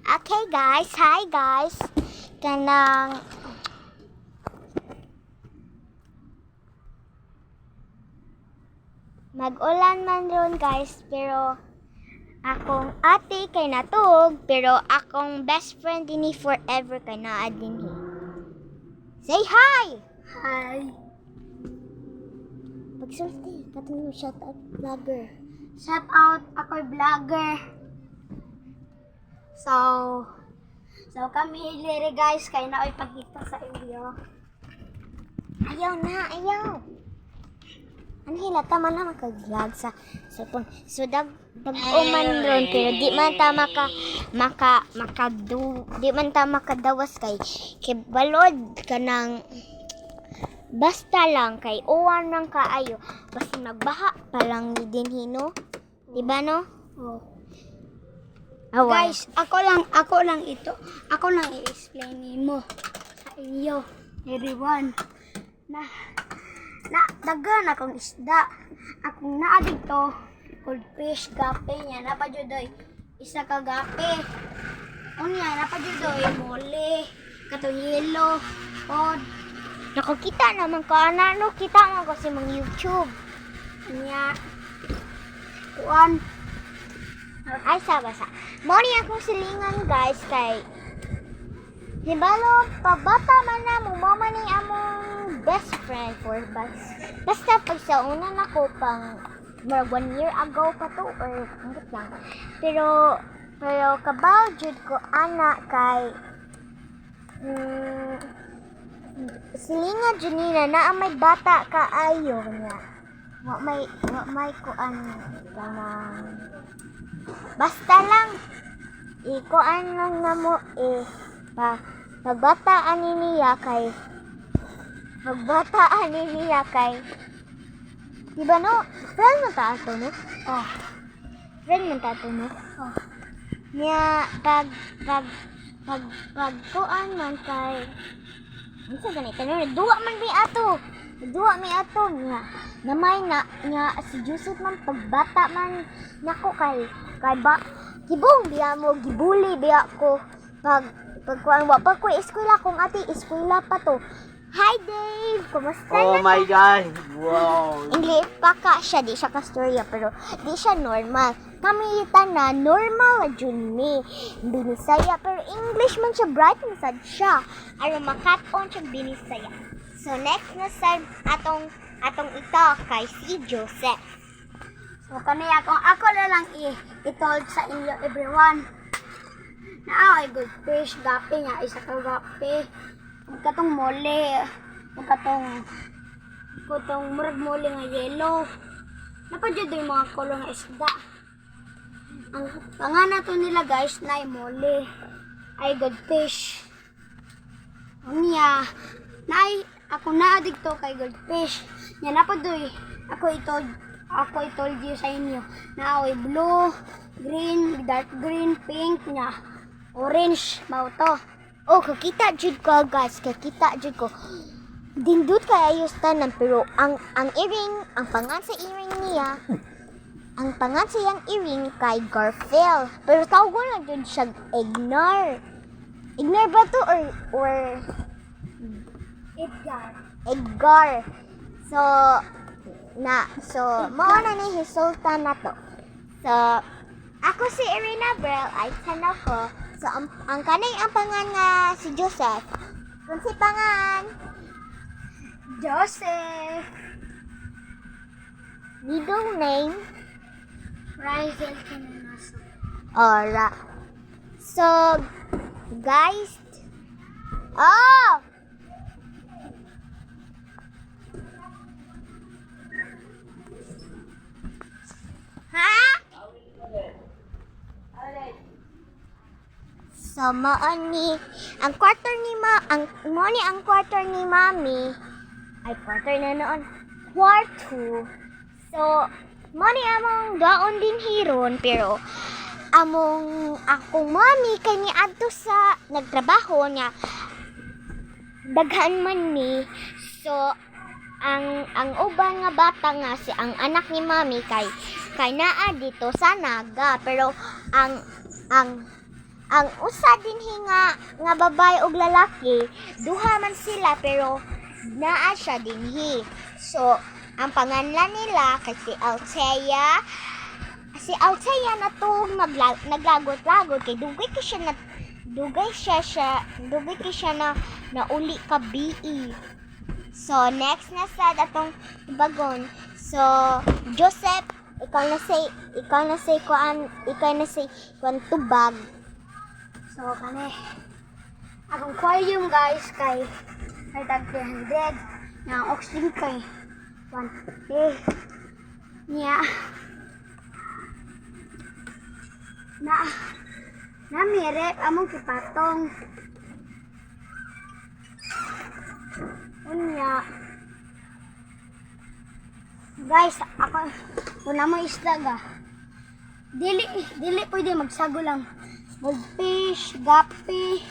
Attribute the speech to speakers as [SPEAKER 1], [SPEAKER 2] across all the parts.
[SPEAKER 1] Okay guys, hi guys. Kanang mag-ulan man ron guys, pero akong ate kay natug, pero akong best friend dinhi forever kay naa dinhi. Say hi.
[SPEAKER 2] Hi.
[SPEAKER 1] Pagsulti, katong shout out vlogger.
[SPEAKER 2] Shout out ako'y vlogger. So kami hilire guys kay naoy pagkita sa inyo.
[SPEAKER 1] Ayaw na, ayaw. Ano hilata man na makag-vlog sa cellphone. So dag-uman ron pero di man ta di man ta makadawas kay balod kanang basta lang kay uwan lang kaayo. Basta nagbaha pa lang ni dinhi no. Di ba no?
[SPEAKER 2] Oh.
[SPEAKER 1] Awa.
[SPEAKER 2] Guys, ako lang i-explain mo sa inyo, everyone. Na dagan akong isda. Akong naa dito, goldfish, gape niya. Napajudoy, isa ka gape. Unya, napajudoy, mole, katong yelo, pod.
[SPEAKER 1] Nakakita naman ka na no, kita man ko sa mga YouTube.
[SPEAKER 2] Unya, kuan.
[SPEAKER 1] Ay sa. Mori akong silingan guys kay hibalo pabata man na mo mama ni among best friend for basta pag sa una nako pang more 1 year ago pa to or hanggat lang. Pero kabaw jud ko ana kay silingan jud nina na may bata kaayo niya. Wa may kuan kanang basta lang ikuan lang na mo pagbataan niya kay diba no friend man ta ato no
[SPEAKER 2] Oh.
[SPEAKER 1] niya pag kuan man kay ano sa ganito no duwa mi ato niya namay na niya si Joseph man pagbata man nako kay ba kibong biya mo gibuli biya ko pagkuan wa pa ko eskwela kung ati eskwela pa to. Hi Dave, kumusta
[SPEAKER 3] Oh
[SPEAKER 1] na
[SPEAKER 3] my God! Wow!
[SPEAKER 1] English pa ka siya, di siya kastorya, pero di siya normal. Kami na normal jud mi. Binisaya, pero English man siya, bright man sad siya. Aron makat-on siya binisaya. So next na sad atong ito kay si Joseph.
[SPEAKER 2] So kani ako na lang i-told sa inyo everyone. Na ay good fish, gape nga, isa ka gape. Katong mole, katong murag mole nga yellow. Napadyo yung mga kolor nga isda. Ang pangana to nila guys na mole. Ay good fish. Unya, ako naadigto kay good fish. Nya napadoy, ako i-told you sa inyo na ako'y blue, green, dark green, pink, nya orange, mao to.
[SPEAKER 1] Oh, kakita jud ko guys, Dindut kay ayos tanan pero ang earring, ang pangan sa earring niya, ang pangan sa yang earring kay Garfield. Pero tawag ko na jud siya Egnar. Egnar ba to or Edgar. So mao na ni resulta na to. So ako si Irina Bell ay 10 ako. So ang kanay ang pangan nga si Joseph. Kung si pangan
[SPEAKER 2] Joseph.
[SPEAKER 1] middle name
[SPEAKER 2] Rizel Kinanaso.
[SPEAKER 1] Ora. So guys, oh! Ha? So, ang quarter ni Mami, ay quarter na noon, quarto. So, mao ni among gaon din hiron, pero akong mami kay ni adto sa nagtrabaho niya, daghan man ni. So, ang uban nga bata nga si ang anak ni Mami kay naa dito sa Naga, pero ang ang usa dinhi nga babae ug lalaki, duha man sila pero naa siya dinhi. So, ang panganlan nila kay si Althea. Si Althea na to naglagot-lagot kay dugay siya na nauli ka BE. So, next na sad atong bagon. So, Joseph, ikaw na say kuan tubag.
[SPEAKER 2] So, kani. Akong aquarium guys kay tag 300. Nga oxygen kay 150. Niya. Na mirep among kipatong. Unya. Guys, ako una mo isda ga. Dili pwede magsago lang. Goldfish, gapi,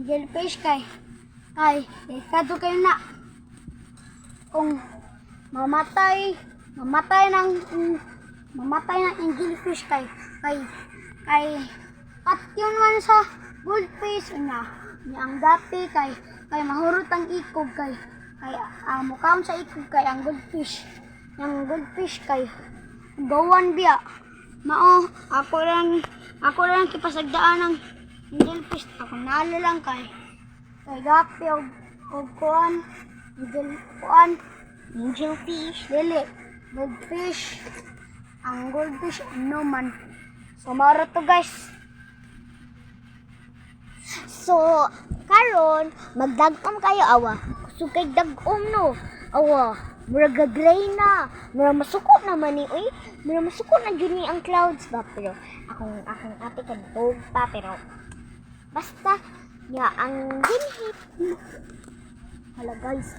[SPEAKER 2] jellyfish kay delikado kayo na. Kung mamatay ng jellyfish kay at yun man sa goldfish na ang gapi kay mahurot ang ikog kay mukhaon sa ikog kay ang goldfish kay gawan biya mao ako lang kipasagdaan ng jellyfish ako nalo lang kay gapi og kuan
[SPEAKER 1] Angelfish.
[SPEAKER 2] dili goldfish ang goldfish no man so maro to guys.
[SPEAKER 1] So, karon magdagom kayo awa. So kay dagom no. Awa, murag gray na. Murag masuko naman ni uy. Murag masuko na jud ni ang clouds ba pero akong ate kadtog pa pero basta ya ang dinhi. Hala guys.